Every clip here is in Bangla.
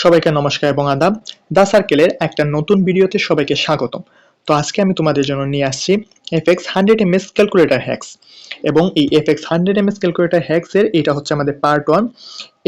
সবাইকে নমস্কার এবং আদাব। দা সার্কেলের একটা নতুন ভিডিওতে সবাইকে স্বাগতম। তো আজকে আমি তোমাদের জন্য নিয়ে আসছি এফএক্স 100 ms ক্যালকুলেটর হ্যাক্স, এবং এই এফএক্স 100 ms ক্যালকুলেটর হ্যাক্স এর এটা হচ্ছে আমাদের পার্ট 1।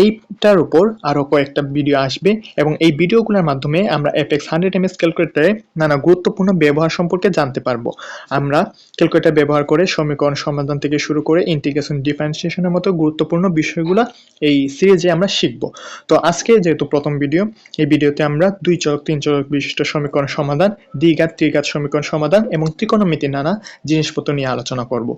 এইটার উপর আরো কয়েকটা ভিডিও আসবে এবং এই ভিডিওগুলোর মাধ্যমে আমরা এফএক্স 100 ms ক্যালকুলেটরের নানা গুরুত্বপূর্ণ ব্যবহার সম্পর্কে জানতে পারবো। আমরা ক্যালকুলেটর ব্যবহার করে সমীকরণ সমাধান থেকে শুরু করে ইন্টিগ্রেশন, ডিফারেন্সিয়েশনের মতো গুরুত্বপূর্ণ বিষয়গুলো এই সিরিজে আমরা শিখব। তো আজকে যেহেতু প্রথম ভিডিও, এই ভিডিওতে আমরা দুই চলক, তিন চলক বিশিষ্ট সমীকরণ সমাধান, দ্বিঘাত, ত্রিঘাত সমীকরণ সমাধান এবং ত্রিকোণমিতির নানা জিনিসপত্র নিয়ে আলোচনা করব।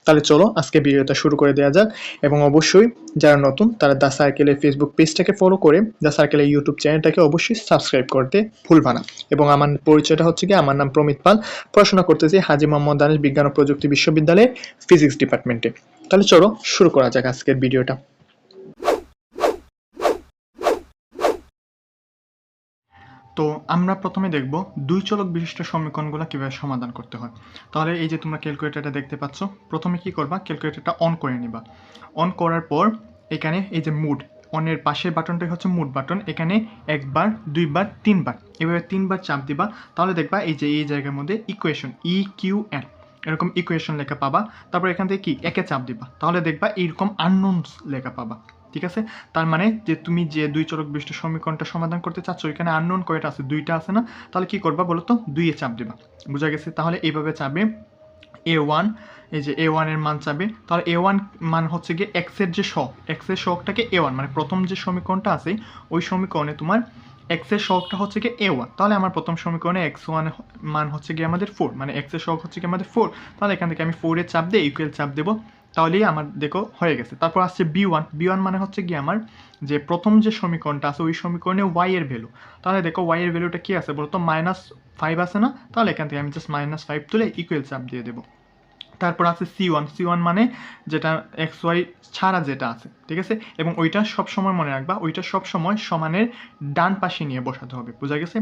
তাহলে চলো আজকে ভিডিওটা শুরু করে দেওয়া যাক। এবং অবশ্যই যারা নতুন তারা দা সার্কেলের ফেসবুক পেজটাকে ফলো করে দা সার্কেলের ইউটিউব চ্যানেলটাকে অবশ্যই সাবস্ক্রাইব করতে ভুলবা না। এবং আমার পরিচয়টা হচ্ছে কি, আমার নাম প্রমিত পাল, পড়াশোনা করতেছি হাজী মোহাম্মদ দানিশ বিজ্ঞান ও প্রযুক্তি বিশ্ববিদ্যালয়ের ফিজিক্স ডিপার্টমেন্টে। তাহলে চলো শুরু করা যাক আজকের ভিডিওটা। তো আমরা প্রথমে দেখব দুই চলক বিশিষ্ট সমীকরণগুলো কিভাবে সমাধান করতে হয়। তাহলে এই যে তোমরা ক্যালকুলেটরটা দেখতে পাচ্ছ, প্রথমে কি করবা, ক্যালকুলেটরটা অন করে নিবা। অন করার পর এখানে এই যে মুড, অনের পাশের বাটনটাই হচ্ছে মুড বাটন। এখানে একবার, দুইবার, তিনবার, এভাবে তিনবার চাপ দিবা। তাহলে দেখবা এই যে এই জায়গার মধ্যে ইকুয়েশন EQN এরকম ইকুয়েশন লেখা পাবা। তারপর এখান থেকে কি একে চাপ দিবা, তাহলে দেখবা এইরকম আননোনস লেখা পাবা। ঠিক আছে, তার মানে যে তুমি যে দুই চলক বিশিষ্ট সমীকরণটা সমাধান করতে চাচ্ছ, এখানে আননোন কয়টা আছে, দুইটা আছে না? তাহলে কি করবা বলো তো, দুইয়ে চাপ দিবা। বুঝা গেছে? তাহলে এইভাবে চাপে A1, এই যে A1 এর মান চাবে। তাহলে A1 মান হচ্ছে গিয়ে x এর যে সহগ, x এর সহগটাকে A1, মানে প্রথম যে সমীকরণটা আছে ওই সমীকরণে তোমার x এর সহগটা হচ্ছে গিয়ে A1। তাহলে আমার প্রথম সমীকরণে x1 মান হচ্ছে গিয়ে আমাদের 4, মানে x এর সহগ হচ্ছে গিয়ে আমাদের 4। তাহলে এখান থেকে আমি 4 এর চাপ দিয়ে ইকুয়াল চাপ দেবো, তাহলেই আমার দেখো হয়ে গেছে। তারপর আসছে B1 মানে হচ্ছে গিয়ে আমার যে প্রথম যে সমীকরণটা আছে ওই সমীকরণে y এর ভ্যালু। তাহলে দেখো y এর ভ্যালুটা কি আছে বলতো, -5 আছে না? তাহলে এখান থেকে আমি জাস্ট -5 তুলে ইকুয়াল চাপ দিয়ে দেবো। তারপর আছে C1 মানে যেটা XY ছাড়া যেটা আছে, ঠিক আছে? এবং ওইটা সবসময় মনে রাখবা, ওইটা সবসময় সমানের ডান পাশে নিয়ে বসাতে হবে। বোঝা গেছে?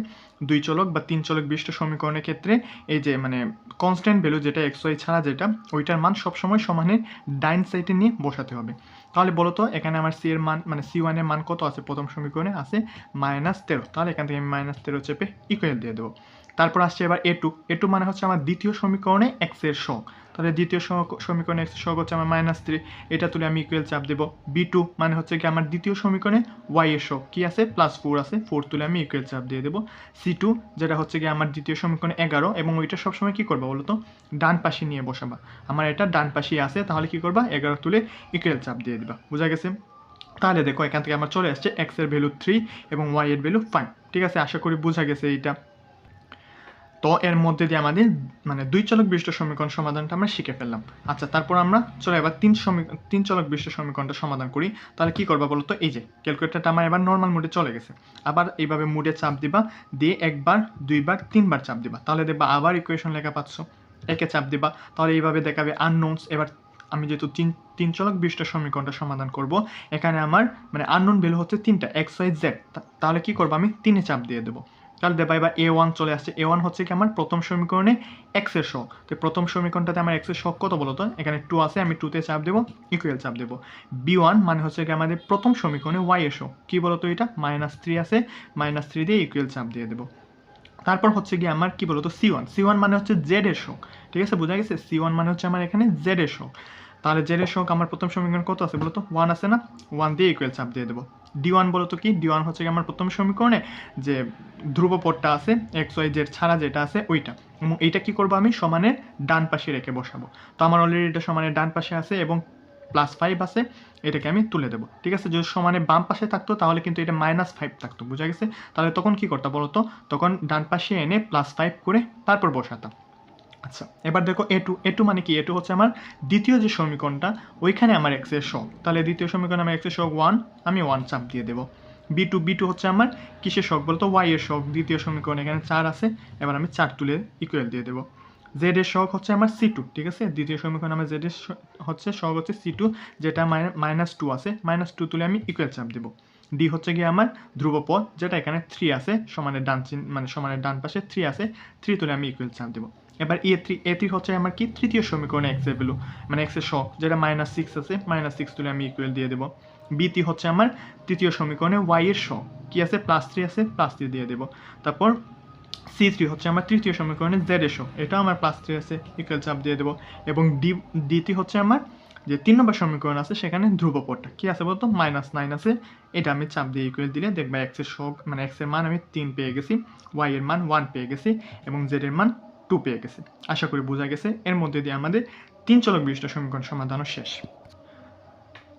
দুই চলক বা তিন চলক বিশিষ্ট সমীকরণের ক্ষেত্রে এই যে মানে কনস্ট্যান্ট ভ্যালু যেটা XY ছাড়া যেটা, ওইটার মান সবসময় সমানের ডাইন সাইডে নিয়ে বসাতে হবে। তাহলে বলো তো এখানে আমার সি এর মান মানে C1 এর মান কত আছে? প্রথম সমীকরণে আছে -13। তাহলে এখান থেকে আমি -13 চেপে ইকুয়াল দিয়ে দেবো। তারপর আসছে এবার A2 মানে হচ্ছে আমার দ্বিতীয় সমীকরণে x এর সহগ। তাহলে দ্বিতীয় সমীকরণে x এর সহগ হচ্ছে আমার -3, এটা তুলে আমি ইকুয়াল চাপ দেবো। B2 মানে হচ্ছে কি আমার দ্বিতীয় সমীকরণে y এর সহগ কি আছে, +4 আছে, 4 তুলে আমি ইকুয়াল চাপ দিয়ে দেবো। C2 যেটা হচ্ছে কি আমার দ্বিতীয় সমীকরণে 11, এবং ওইটা সবসময় কি করবা বলো তো, ডান পাশে নিয়ে বসাবা। আমার এটা ডান পাশেই আছে, তাহলে কি করবা, 11 তুলে ইকুয়াল চাপ দিয়ে দিবা। বুঝা গেছে? তাহলে দেখো এখান থেকে আমার চলে আসছে x এর ভ্যালু 3 এবং y এর ভ্যালু 5। ঠিক আছে, আশা করি বোঝা গেছে এইটা। তো এর মধ্যে দিয়ে আমাদের মানে দুই চলক বিশিষ্ট সমীকরণ সমাধানটা আমরা শিখে ফেললাম। আচ্ছা, তারপর আমরা চলো এবার তিন চলক বিশিষ্ট সমীকরণটা সমাধান করি। তাহলে কি করবা বলো তো, এই যে ক্যালকুলেটরটা আমার এবার নর্মাল মোডে চলে গেছে। আবার এইভাবে মোডে চাপ দিবা, দিয়ে একবার, দুইবার, তিনবার চাপ দিবা। তাহলে দেখবা আবার ইকুয়েশন লেখা পাচ্ছ, একে চাপ দিবা। তাহলে এইভাবে দেখাবে আননোনস। এবার আমি যেহেতু তিন চলক বিশিষ্ট সমীকরণটা সমাধান করব, এখানে আমার মানে আননোন ভ্যালু হচ্ছে তিনটা, XYZ। তাহলে কি করবো, আমি 3-এ চাপ দিয়ে দেবো। তাহলে দেখবা এবার A1 চলে আসছে। A1 হচ্ছে কি আমার প্রথম সমীকরণে x এর সহগ। তো প্রথম সমীকরণটাতে আমার x এর সহগ কত বলতো, এখানে 2 আছে, আমি 2-তে চাপ দেবো, ইকুয়াল চাপ দেবো। B1 মানে হচ্ছে কি আমাদের প্রথম সমীকরণে y এর সহগ, কি বলতো এটা, -3 আছে, -3 দিয়ে ইকুয়াল চাপ দিয়ে দেবো। তারপর হচ্ছে কি আমার কি বলতো C1 মানে হচ্ছে z এর সহগ। ঠিক আছে, বোঝা গেছে? C1 মানে হচ্ছে আমার এখানে z এর সহগ। তাহলে z এর সহগ আমার প্রথম সমীকরণ কত আছে বলতো, 1 আছে না? 1 দিয়ে ইকুয়াল চাপ দিয়ে দেবো। D1 বলতো কি, D1 হচ্ছে কি আমার প্রথম সমীকরণে যে ধ্রুবপদটা আছে XYZ ছাড়া যেটা আছে ওইটা, এবং এইটা কি করবো, আমি সমানের ডান পাশে রেখে বসাবো। তো আমার অলরেডি এটা সমানের ডান পাশে আছে এবং +5 আছে, এটাকে আমি তুলে দেবো। ঠিক আছে, যদি সমানে বাম পাশে থাকতো তাহলে কিন্তু এটা -5 থাকতো। বোঝা গেছে? তাহলে তখন কি করতাম বলতো, তখন ডান পাশে এনে +5 করে তারপর বসাতাম। আচ্ছা, এবার দেখো A2 মানে কি, A2 হচ্ছে আমার দ্বিতীয় যে সমীকরণটা, ওইখানে আমার x এর সহগ। তাহলে দ্বিতীয় সমীকরণে আমার x এর সহগ 1, আমি 1 চাপ দিয়ে দেবো। B2 হচ্ছে আমার কিসের সহগ বলতো, y এর সহগ। দ্বিতীয় সমীকরণে এখানে 4 আছে, এবার আমি 4 তুলে ইকুয়াল দিয়ে দেবো। z এর সহগ হচ্ছে আমার C2। ঠিক আছে, দ্বিতীয় সমীকরণে আমার z এর হচ্ছে সহগ হচ্ছে C2, যেটা -2 আছে, -2 তুলে আমি ইকুয়াল চাপ দেবো। D হচ্ছে গিয়ে আমার ধ্রুবপদ, যেটা এখানে 3 আছে, সমানের মানে সমানের ডান পাশে 3 আছে, 3 তুলে আমি ইকুয়াল চাপ দেবো। এবার A3 হচ্ছে আমার কি, তৃতীয় সমীকরণে x এর ভ্যালু মানে x এর সহগ, যেটা -6 আছে, -6 তুলে আমি ইকুয়াল দিয়ে দেবো। বিটি হচ্ছে আমার তৃতীয় সমীকরণে y এর সহগ কি আছে +3 আছে +3 দিয়ে দেব। তারপর C3 হচ্ছে আমার তৃতীয় সমীকরণে z এর সহগ, এটা আমার +3 আছে ইকুয়াল চাপ দিয়ে দেব। এবং ডিটি হচ্ছে আমার যে 3 নম্বর সমীকরণ আছে সেখানে ধ্রুবপদটা কি আছে বলতো -9 আছে, এটা আমি চাপ দিয়ে ইকুয়াল দিলে দেখবা x এর সহগ মানে x এর মান আমি 3 পেয়ে গেছি, y এর মান 1 পেয়ে গেছি এবং z এর মান 2 পেয়ে গেছি। আশা করি বোঝা গেছে। এর মধ্যে দিয়ে আমাদের 3 চলক বিশিষ্ট সমীকরণ সমাধানও শেষ।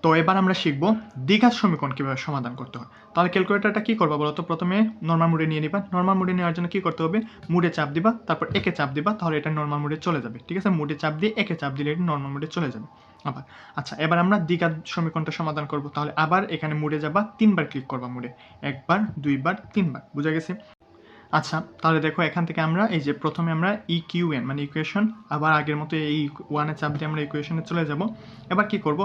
তো এবার আমরা শিখব দ্বিঘাত সমীকরণ কিভাবে সমাধান করতে হয়। তাহলে ক্যালকুলেটরটা কি করবা বলো তো, প্রথমে নরমাল মোডে নিয়ে নিবা। নরমাল মোডে নেওয়ার জন্য কি করতে হবে, মোডে চাপ দিবা, তারপর একে চাপ দিবা, তাহলে এটা নরমাল মোডে চলে যাবে। ঠিক আছে, মোডে চাপ দিয়ে একে চাপ দিলে এটা নরমাল মোডে চলে যাবে। আবার আচ্ছা, এবার আমরা দ্বিঘাত সমীকরণটা সমাধান করব। তাহলে আবার এখানে মোডে যাবা, 3বার ক্লিক করবা মোডে, 1বার 2বার 3বার। বুঝা গেছে? আচ্ছা, তাহলে দেখো এখান থেকে আমরা এই যে প্রথমে আমরা ইকিউএন মানে ইকুয়েশন, আবার আগের মতো এই ওয়ানে চাপ দিয়ে আমরা ইকুয়েশনে চলে যাব। এবার কি করব,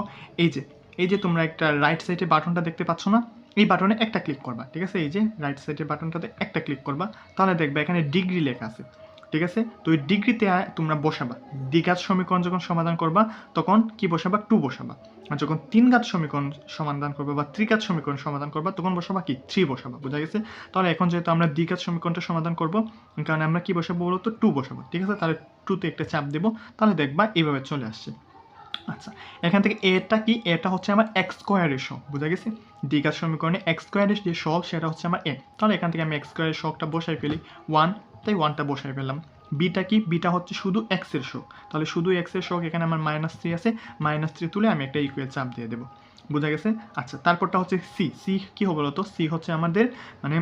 এই যে তোমরা একটা রাইট সাইডে বাটনটা দেখতে পাচ্ছ না, এই বাটনে একটা ক্লিক করবা। ঠিক আছে, এই যে রাইট সাইডের বাটনটাতে একটা ক্লিক করবা, তাহলে দেখবে এখানে ডিগ্রি লেখা আছে। ঠিক আছে, তো ওই ডিগ্রিতে তোমরা বসাবা। দ্বিঘাত সমীকরণ যখন সমাধান করবা তখন কি বসাবা, 2 বসাবা। আর যখন 3 ঘাত সমীকরণ সমাধান করবা বা ত্রিঘাত সমীকরণ সমাধান করবা তখন বসাবা কি, 3 বসাবা। বোঝা গেছে? তাহলে এখন যেহেতু আমরা দ্বিঘাত সমীকরণটা সমাধান করব, কারণে আমরা কি বসাবো বলতো, 2 বসাবো। ঠিক আছে, তাহলে 2তে একটা চাপ দেবো, তাহলে দেখবা এইভাবে চলে আসছে। আচ্ছা, এখান থেকে এটা কি, এটা হচ্ছে আমার এক্স স্কোয়ারের সহগ। বুঝা গেছে? দ্বিঘাত সমীকরণে এক্স স্কোয়ারের যে সহগ সেটা হচ্ছে আমার এ। তাহলে এখান থেকে আমি এক্স স্কোয়ারের সহগটা বসাই ফেলি 1, তাই 1টা বসাই ফেললাম। বিটা কি, বিটা হচ্ছে শুধু এক্স এর সহগ, তাহলে শুধু এক্স এর সহগ এখানে আমার -3 আছে, -3 তুলে আমি একটা ইকুয়াল চাপ দিয়ে দেবো। বুঝা গেছে? আচ্ছা, তারপরটা হচ্ছে সি। সি কি হবে বলতো, সি হচ্ছে আমাদের মানে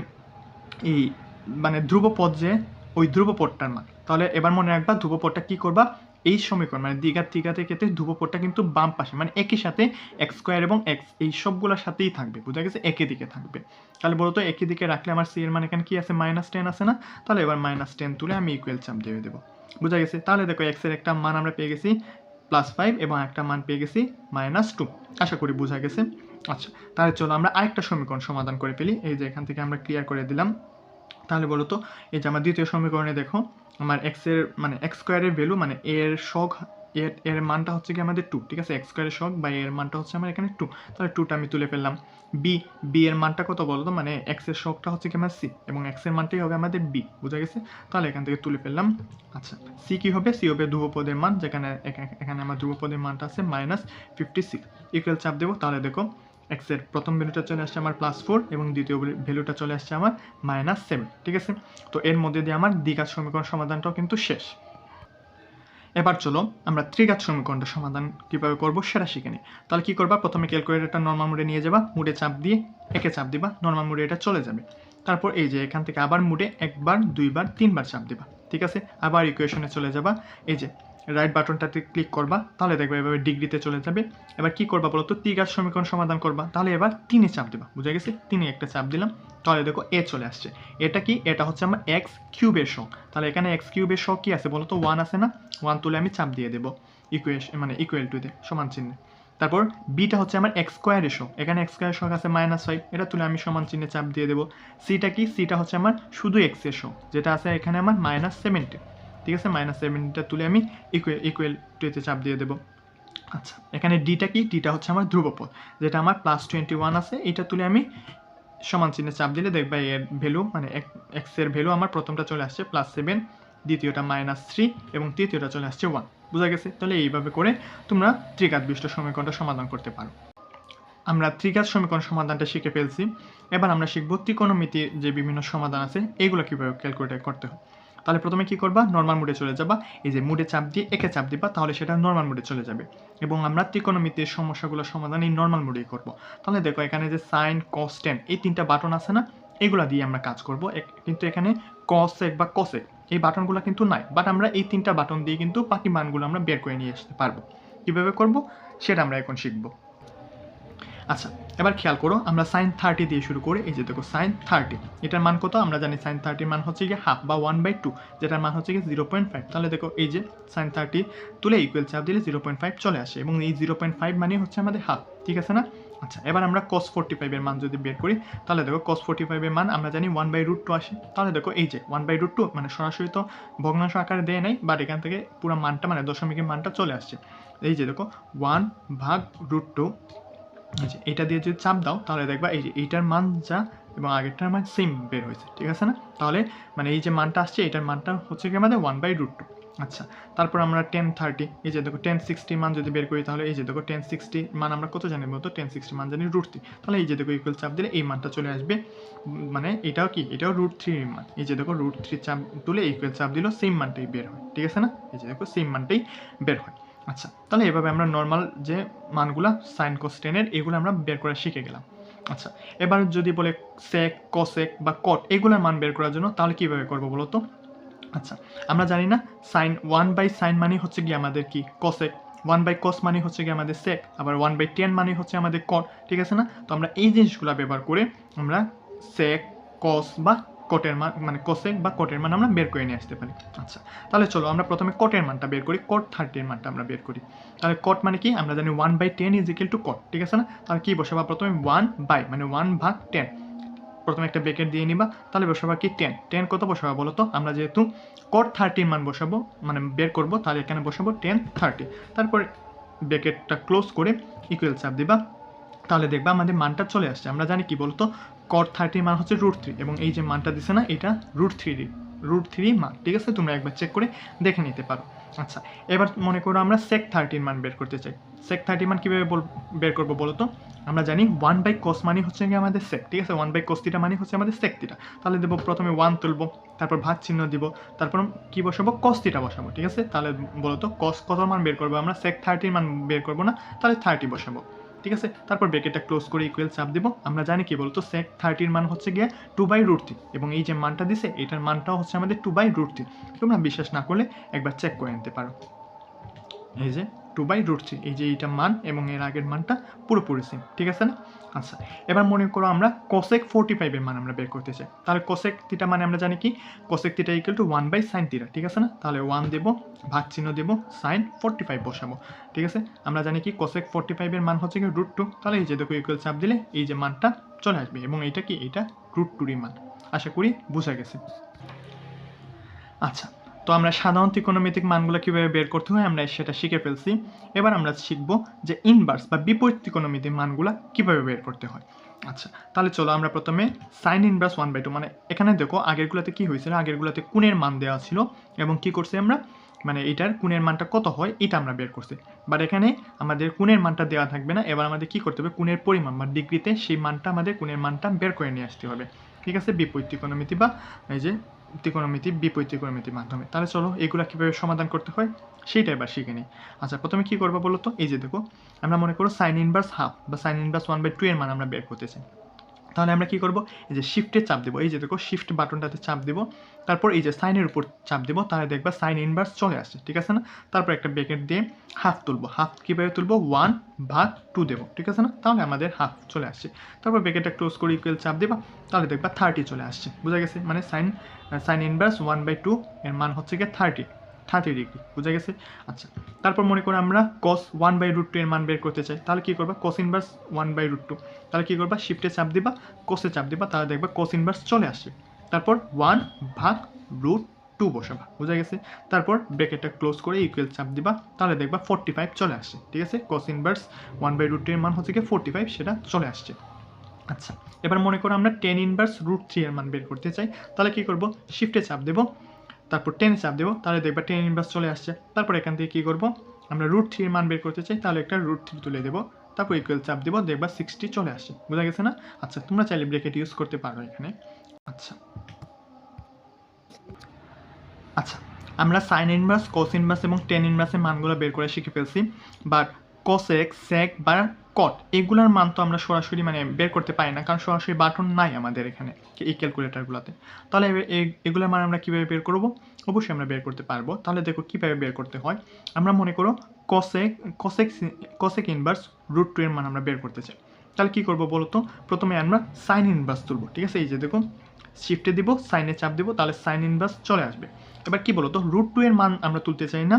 এই মানে ধ্রুবপদ, যে ওই ধ্রুবপদটার মান। তাহলে এবার মনে রাখবা ধ্রুবপদটা কি করবা, এই সমীকরণ মানে দ্বিঘাতের ক্ষেত্রে ধ্রুবপদটা কিন্তু বাম পাশে মানে একই সাথে এক্স স্কোয়ার এবং এক্স এই সবগুলোর সাথেই থাকবে। বুঝা গেছে? একই দিকে থাকবে। তাহলে বলতো একই দিকে রাখলে আমার সি এর মান এখানে কি আছে, -10 আছে না? তাহলে এবার -10 তুলে আমি ইকুয়াল চাপ দিয়ে দেবো। বুঝা গেছে? তাহলে দেখো এক্স এর একটা মান আমরা পেয়ে গেছি +5 এবং একটা মান পেয়ে গেছি -2। আশা করি বোঝা গেছে। আচ্ছা, তাহলে চলো আমরা আরেকটা সমীকরণ সমাধান করে ফেলি। এই যে এখান থেকে আমরা ক্লিয়ার করে দিলাম। তাহলে বলো তো, এই যে আমার দ্বিতীয় সমীকরণে দেখো আমার এক্স এর মানে এক্স স্কোয়ারের ভ্যালু মানে এর সহগ, এর মানটা হচ্ছে কি আমাদের 2। ঠিক আছে, এক্স স্কোয়ারের সহগ বা এর মানটা হচ্ছে আমার এখানে 2। তাহলে 2টা আমি তুলে ফেললাম। বি এর মানটা কত বলো তো, মানে এক্স এর সহগটা হচ্ছে কি আমার সি এবং এক্স এর মানটাই হবে আমাদের বি। বুঝা গেছে? তাহলে এখান থেকে তুলে ফেললাম। আচ্ছা, সি কি হবে, সি হবে ধ্রুবপদের মান, যেখানে এখানে আমার ধ্রুবপদের মানটা আছে -56। ইকুয়াল চাপ দেবো, তাহলে দেখো এক্স এর প্রথম ভ্যালুটা চলে আসছে আমার +4 এবং দ্বিতীয় ভ্যালুটা চলে আসছে আমার -7। ঠিক আছে, তো এর মধ্যে দিয়ে আমার দ্বিঘাত সমীকরণ সমাধানটাও কিন্তু শেষ। এবার চলো আমরা ত্রিঘাত সমীকরণটা সমাধান কিভাবে করব সেটা শিখে নিই। তাহলে কি করবা, প্রথমে ক্যালকুলেটরটা নরমাল মোডে নিয়ে যাবা, মোডে চাপ দিয়ে একে চাপ দিবা, নরমাল মোডে এটা চলে যাবে। তারপর এই যে এখান থেকে আবার মোডে 1বার 2বার 3বার চাপ দিবা। ঠিক আছে, আবার ইকুয়েশনে চলে যাবা, এই যে রাইট বাটনটাতে ক্লিক করবা, তাহলে দেখবে এভাবে ডিগ্রিতে চলে যাবে। এবার কি করবা বলো তো, ত্রিঘাত সমীকরণ সমাধান করবা, তাহলে এবার 3-এ চাপ দিবা। বুঝা গেছে? 3-এ একটা চাপ দিলাম, তাহলে দেখো এ চলে আসছে। এটা কি, এটা হচ্ছে আমার এক্স কিউবের সহগ। তাহলে এখানে এক্স কিউবের সহগ কি আছে বলো তো, 1 আছে না? 1 তুলে আমি চাপ দিয়ে দেবো ইকুয়েশন মানে ইকুয়াল টু তে সমান চিহ্নে। তারপর বিটা হচ্ছে আমার এক্স স্কোয়ারের সহগ, এখানে এক্স স্কোয়ারের সহগ আছে -5, এটা তুলে আমি সমান চিহ্নে চাপ দিয়ে দেবো। সিটা কি, সিটা হচ্ছে আমার শুধু এক্স এর সহগ, যেটা আছে এখানে আমার -70। ঠিক আছে, -70টা তুলে আমি ইকুয়াল টু তে চাপ দিয়ে দেবো। আচ্ছা, এখানে ডিটা কি, ডিটা হচ্ছে আমার ধ্রুবপদ, যেটা আমার +21 আছে, এটা তুলে আমি সমান চিহ্নে চাপ দিলে দেখবা এর ভ্যালু মানে এক্স এর ভ্যালু আমার প্রথমটা চলে আসছে +7, দ্বিতীয়টা -3 এবং তৃতীয়টা চলে আসছে 1। বুঝা গেছে? তাহলে এইভাবে করে তোমরা ত্রিঘাত বিশিষ্ট সমীকরণটা সমাধান করতে পারো। আমরা ত্রিঘাত সমীকরণ সমাধানটা শিখে ফেলছি। এবার আমরা শিখব ত্রিকোণমিতির যে বিভিন্ন সমাধান আছে এগুলো কিভাবে ক্যালকুলেট করতে হয়। তাহলে প্রথমে কি করবা, নরমাল মোডে চলে যাবা, এই যে মোডে চাপ দিয়ে একে চাপ দিবা, তাহলে সেটা নরমাল মোডে চলে যাবে এবং আমরা ত্রিকোণমিতির সমস্যাগুলো সমাধান এই নরমাল মোডেই করব। তাহলে দেখো এখানে যে সাইন কস টেন এই 3টা বাটন আছে না, এগুলা দিয়ে আমরা কাজ করব। কিন্তু এখানে কসেক বা কসেক এই বাটনগুলো কিন্তু নাই, বাট আমরা এই 3টা বাটন দিয়ে কিন্তু বাকি মানগুলো আমরা বের করে নিয়ে আসতে পারবো। কিভাবে করব সেটা আমরা এখন শিখব। আচ্ছা, এবার খেয়াল করো, আমরা sin 30 দিয়ে শুরু করি। এই যে দেখো sin 30, এটার মান কত আমরা জানি, sin 30 মান হচ্ছে গিয়ে হাফ বা 1/2, যেটার মান হচ্ছে গিয়ে 0.5। তাহলে দেখো এই যে sin 30 তুলে ইকুয়াল চাপ দিলে 0.5 চলে আসে এবং এই 0.5 মানে হচ্ছে আমাদের হাফ। ঠিক আছে না? আচ্ছা, এবার আমরা cos 45 এর মান যদি বের করি, তাহলে দেখো cos 45 এর মান আমরা জানি 1/√2 আসে। তাহলে দেখো এই যে 1/√2 মানে সরাসরি তো ভগ্নাংশ আকারে দেয় নাই, বাট এখান থেকে পুরো মানটা মানে দশমিকের মানটা চলে আসছে। এই যে দেখো 1/√2 এই যে এটা দিয়ে যদি চাপ দাও তাহলে দেখবা এই যে এইটার মান যা এবং আগেরটার মান সেম বের হয়েছে, ঠিক আছে না? তাহলে মানে এই যে মানটা আসছে এটার মানটা হচ্ছে কি আমাদের 1/√2। আচ্ছা, তারপর আমরা 1030, এই যে দেখো 1060 মান যদি বের করি তাহলে এই যে দেখো 1060 মান আমরা কত জানি বলতো? 1060 মান জানি √3। তাহলে এই যে দেখো ইকুয়াল চাপ দিলে এই মানটা চলে আসবে, মানে এটাও কি, এটাও √3 এর মান। এই যে দেখো √3 চাপ তুলে ইকুয়াল চাপ দিল সেম মানটাই বের হয়, ঠিক আছে না? এই যে দেখো সেম মানটাই বের হয়। আচ্ছা, তাহলে এভাবে আমরা নর্মাল যে মানগুলা সাইন কস টেনের এগুলো আমরা বের করা শিখে গেলাম। আচ্ছা, এবার যদি বলে সেক, কসেক বা কট এগুলোর মান বের করার জন্য তাহলে কীভাবে করবো বলো তো? আচ্ছা, আমরা জানি না সাইন 1/sin মানে হচ্ছে কি আমাদের কি কসেক, 1/cos মানে হচ্ছে কি আমাদের সেক, আবার 1/tan মানে হচ্ছে আমাদের কট, ঠিক আছে না? তো আমরা এই জিনিসগুলো ব্যবহার করে আমরা সেক, কস বা কটের মান মানে কোসেক বা কটের মান আমরা বের করে নিয়ে আসতে পারি। আচ্ছা, তাহলে চলো আমরা প্রথমে কটের মানটা বের করি, cot 30 এর মানটা আমরা বের করি। তাহলে cot মানে কি, আমরা জানি 1/10 ইজ ইকুয়াল টু cot, ঠিক আছে না? তাহলে কি বসাবা প্রথমে 1 মানে 1/10, প্রথমে একটা ব্র্যাকেট দিয়ে নিবা, তাহলে বসাবা কি 10। 10 কত বসাবা বলো তো? আমরা যেহেতু cot 30 মান বসাবো মানে বের করব, তাহলে এখানে বসাবো 1030, তারপরে ব্র্যাকেটটা ক্লোজ করে ইকুয়াল চাপ দিবা, তাহলে দেখবা আমাদের মানটা চলে আসছে। আমরা জানি কি বলতো, cot 30 মান হচ্ছে √3 এবং এই যে মানটা দিছে না এটা √3 মান, ঠিক আছে? তোমরা একবার চেক করে দেখে নিতে পারো। আচ্ছা, এবার মনে করো আমরা sec 30 মান বের করতে চাই। sec 30 মান কীভাবে বের করবো বলো তো? আমরা জানি 1/cos মানে হচ্ছে কি আমাদের sec, ঠিক আছে? 1/cos θ মানে হচ্ছে আমাদের sec θ। তাহলে দেবো প্রথমে 1 তুলবো, তারপর ভাগ চিহ্ন দিব, তারপর কি বসাবো? cos θ বসাবো, ঠিক আছে? তাহলে বলো তো cos কত মান বের করবো আমরা? sec 30 মান বের করবো না, তাহলে 30 বসাবো, ঠিক আছে? তারপর ব্র্যাকেটটা ক্লোজ করে ইকুয়াল চাপ দিব। আমরা জানি কি বলতো, sec 30 মান হচ্ছে গিয়ে 2/√3 এবং এই যে মানটা দিছে এটার মানটাও হচ্ছে আমাদের 2/√3। তোমরা বিশ্বাস না করলে একবার চেক করে নিতে পারো। এই যে 2/√3, এই যে এইটা মান এবং এর আগের মানটা পুরোপুরি সেম, ঠিক আছে না? আচ্ছা, এবার মনে করো আমরা cosec 45 এর মান আমরা বের করতে চাই। তাহলে cosec θ মানে আমরা জানি কি, cosec θ ইকুয়াল টু 1/sin θ, ঠিক আছে না? তাহলে 1 দেব, ভাগ চিহ্ন দেব, sin 45 বসাবো, ঠিক আছে? আমরা জানি কি cosec 45 এর মান হচ্ছে কি √2, তাহলে এই যে দেখো ইকুয়াল চাপ দিলে এই যে মানটা চলে আসবে এবং এইটা কি, এইটা √2 এর মান। আশা করি বোঝা গেছে। আচ্ছা, তো আমরা সাধারণ ত্রিকোণমিতিক মানগুলো কীভাবে বের করতে হয় আমরা সেটা শিখে ফেলছি। এবার আমরা শিখব যে ইনভার্স বা বিপরীত ত্রিকোণমিতিক মানগুলো কীভাবে বের করতে হয়। আচ্ছা, তাহলে চলো আমরা প্রথমে সাইন ইনভার্স 1/2, মানে এখানে দেখো আগেরগুলোতে কি হয়েছিল, আগেরগুলোতে কোণের মান দেওয়া ছিল এবং কি করছি আমরা, মানে এটার কোণের মানটা কত হয় এটা আমরা বের করছি। বাট এখানে আমাদের কোণের মানটা দেওয়া থাকবে না, এবার আমাদের কি করতে হবে, কোণের পরিমাণ বা ডিগ্রিতে সেই মানটা আমাদের কোণের মানটা বের করে নিয়ে আসতে হবে, ঠিক আছে? বিপরীত ত্রিকোণমিতি বা এই যে ত্রিকোণমিতি, বিপরীত ত্রিকোণমিতির মাধ্যমে। তাহলে চলো এগুলা কীভাবে সমাধান করতে হয় সেইটা এবার শিখে নিই। আচ্ছা, প্রথমে কী করবো বলো তো? এই যে দেখো আমরা মনে করো সাইন ইনভার্স হাফ বা সাইন ইনভার্স 1/2 এর মান আমরা বের করতে চাই। তাহলে আমরা কি করব, এই যে শিফটে চাপ দেবো, এই যে দেখো শিফট বাটনটাতে চাপ দেব, তারপর এই যে সাইনের উপর চাপ দেবো, তাহলে দেখবা সাইন ইনভার্স চলে আসছে, ঠিক আছে না? তারপর একটা ব্র্যাকেট দিয়ে হাফ তুলবো, হাফ কীভাবে তুলবো, 1/2 দেবো, ঠিক আছে না? তাহলে আমাদের হাফ চলে আসছে। তারপর ব্র্যাকেটটা ক্লোজ করে ইকুয়াল চাপ দেবা, তাহলে দেখবা 30 চলে আসছে। বোঝা গেছে? মানে সাইন ইনভার্স 1/2 এর মান হচ্ছে গিয়ে 30 ডিগ্রি, বোঝা গেছে? আচ্ছা, তারপর মনে করো আমরা cos 1/√2 এর মান বের করতে চাই, তাহলে কি করবা, cos ইনভার্স 1/√2, তাহলে কি করবা, শিফটে চাপ দিবা, cos এ চাপ দিবা, তাহলে দেখবা cos ইনভার্স চলে আসছে। তারপর 1/√2 বসাবা, বোঝা গেছে? তারপর ব্র্যাকেটটা ক্লোজ করে ইকুয়াল চাপ দিবা, তাহলে দেখবা 45 চলে আসছে, ঠিক আছে? cos ইনভার্স 1/√2 এর মান হচ্ছে কি 45, সেটা চলে আসছে। আচ্ছা, এবার মনে করো আমরা tan ইনভার্স √3 এর মান বের করতে চাই, তাহলে কি করব, শিফটে চাপ দেব, তারপর 10 চাপ দেবো, তাহলে দেখবা tan ইনভার্স চলে আসছে। তারপর এখান থেকে কী করবো, আমরা √3 এর মান বের করতে চাই, তাহলে একটা √3 তুলে দেবো, তারপর ইকুয়াল চাপ দেবো, দেখবা 60 চলে আসছে। বোঝা গেছে না? আচ্ছা, তোমরা চাইলে ব্র্যাকেট ইউজ করতে পারো এখানে। আচ্ছা, আমরা সাইন ইনভার্স, cos ইনভার্স এবং tan ইনভার্সের মানগুলো বের করে শিখে ফেলছি, বাট cosec, sec বা cot এগুলোর মান তো আমরা সরাসরি মানে বের করতে পারি না, কারণ সরাসরি বাটন নাই আমাদের এখানে এই ক্যালকুলেটারগুলোতে। তাহলে এগুলোর মান আমরা কীভাবে বের করব? অবশ্যই আমরা বের করতে পারবো। তাহলে দেখো কীভাবে বের করতে হয়। আমরা মনে করো cosec ইনভার্স √2 এর মান আমরা বের করতে চাই। তাহলে কী করবো বলো তো? প্রথমে আমরা সাইন ইনভার্স তুলবো, ঠিক আছে? এই যে দেখুন শিফটে দিব, সাইনে চাপ দিব, তাহলে সাইন ইনভার্স চলে আসবে। এবার কি বলতো, √2 এর মান আমরা তুলতে চাই না,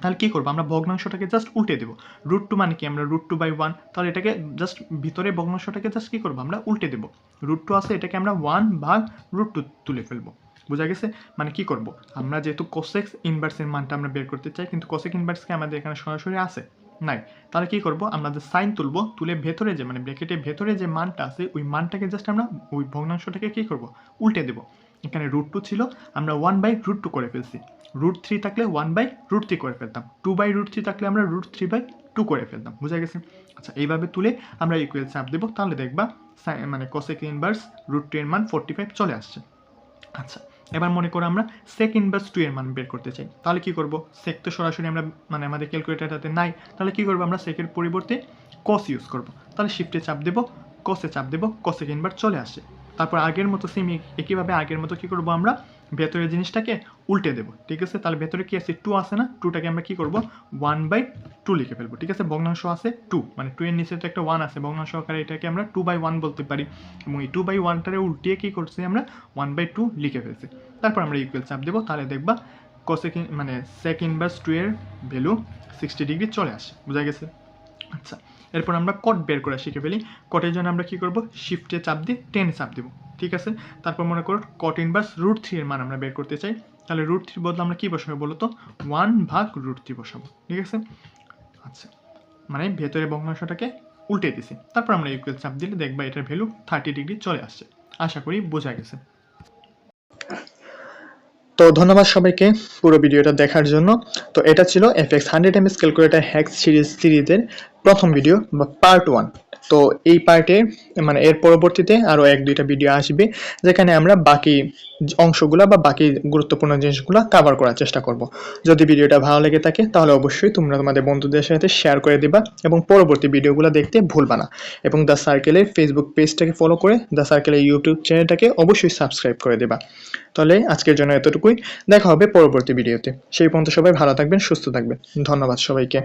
তাহলে কী করবো, আমরা ভগ্নাংশটাকে জাস্ট উল্টে দেবো। √2 মানে কি, আমরা √2/1, তাহলে এটাকে জাস্ট ভিতরে ভগ্নাংশটাকে জাস্ট কী করবো, আমরা উল্টে দেবো। √2 আছে, এটাকে আমরা 1/√2 তুলে ফেলবো। বোঝা গেছে? মানে কি করব, আমরা যেহেতু কোসেক ইনভার্সের মানটা আমরা বের করতে চাই, কিন্তু কোসেক ইনভার্সকে আমাদের এখানে সরাসরি আছে, নাই। তাহলে কি করব, আমরা যে সাইন তুলব, তুলে ভেতরে যে মানে ব্র্যাকেটের ভেতরে যে মানটা আছে ওই মানটাকে জাস্ট আমরা ওই ভগ্নাংশটাকে কি করব, উল্টে দেব। এখানে √2 ছিল, আমরা 1/√2 করে ফেলছি। √3 থাকলে 1/√3 করে ফেলতাম। 2/√3 থাকলে আমরা √3/2 করে ফেলতাম। বুঝা গেছে? আচ্ছা, এইভাবে তুলে আমরা ইকুয়াল চাপ দেব, তাহলে দেখবা মানে cosec ইনভার্স √2 এর মান 45 চলে আসছে। আচ্ছা, এবার মনে করো আমরা sec ইনভার্স 2 এর মান বের করতে চাই। তাহলে কি করব, sec তো সরাসরি আমরা মানে আমাদের ক্যালকুলেটরটাতে নাই, তাহলে কি করব, আমরা sec এর পরিবর্তে cos ইউজ করব। তাহলে শিফটে চাপ দেব, cos এ চাপ দেব, cosec ইনভার্স চলে আসে। তারপর আগের মতো সেম একইভাবে আগের মতো কি করব, আমরা ভেতরের জিনিসটাকে উল্টে দেব। ঠিক আছে? তাহলে ভেতরে কি আছে, 2 আছে না, 2টাকে আমরা কি করব, 1/2 লিখে ফেলবো। ঠিক আছে? ভগ্নাংশ আছে 2, মানে 2 এর নিচে তো একটা 1 আছে, ভগ্নাংশ আকারে এটাকে আমরা 2/1 বলতে পারি। এবং এই 2/1টারে উল্টিয়ে কি করছি, আমরা 1/2 লিখে ফেলছি। তারপর আমরা ইকুয়াল চাপ দেবো, তাহলে দেখবা cosec মানে sec ইনভার্স 2 এর ভ্যালু 60 ডিগ্রি চলে আসে। বোঝা গেছে? আচ্ছা, এরপর আমরা কট বের করা শিখে ফেলি। কটের জন্য আমরা কি করব, শিফটে চাপ দিয়ে 10 চাপ দেব। ঠিক আছে? তারপর মনে করো কট ইনভার্স √3 এর মান আমরা বের করতে চাই। তাহলে √3 বদলে আমরা কি বসাবো বলো তো, 1/√3 বসাবো। ঠিক আছে? আচ্ছা, মানে ভেতরে ভগ্নাংশটাকে উল্টে দিছি। তারপর আমরা ইকুয়াল চাপ দিলে দেখবা এটার ভ্যালু 30 ডিগ্রি চলে আসছে। আশা করি বোঝা গেছে। তো ধন্যবাদ সবাইকে পুরো ভিডিওটা দেখার জন্য। তো এটা ছিল FX 100 ms ক্যালকুলেটর হ্যাক্স সিরিজের প্রথম ভিডিও বা পার্ট 1। তো এই পার্টে মানে এর পরবর্তীতে আরও 1-2টা ভিডিও আসবে, যেখানে আমরা বাকি অংশগুলো বা বাকি গুরুত্বপূর্ণ জিনিসগুলো কভার করার চেষ্টা করব। যদি ভিডিওটা ভালো লেগে থাকে তাহলে অবশ্যই তোমরা তোমাদের বন্ধুদের সাথে শেয়ার করে দিবা এবং পরবর্তী ভিডিওগুলো দেখতে ভুলবা না। এবং দ্য সার্কেলের ফেসবুক পেজটাকে ফলো করে দ্য সার্কেলের ইউটিউব চ্যানেলটাকে অবশ্যই সাবস্ক্রাইব করে দেবা। তাহলে আজকের জন্য এতটুকুই, দেখা হবে পরবর্তী ভিডিওতে। সেই পর্যন্ত সবাই ভালো থাকবেন, সুস্থ থাকবেন। ধন্যবাদ সবাইকে।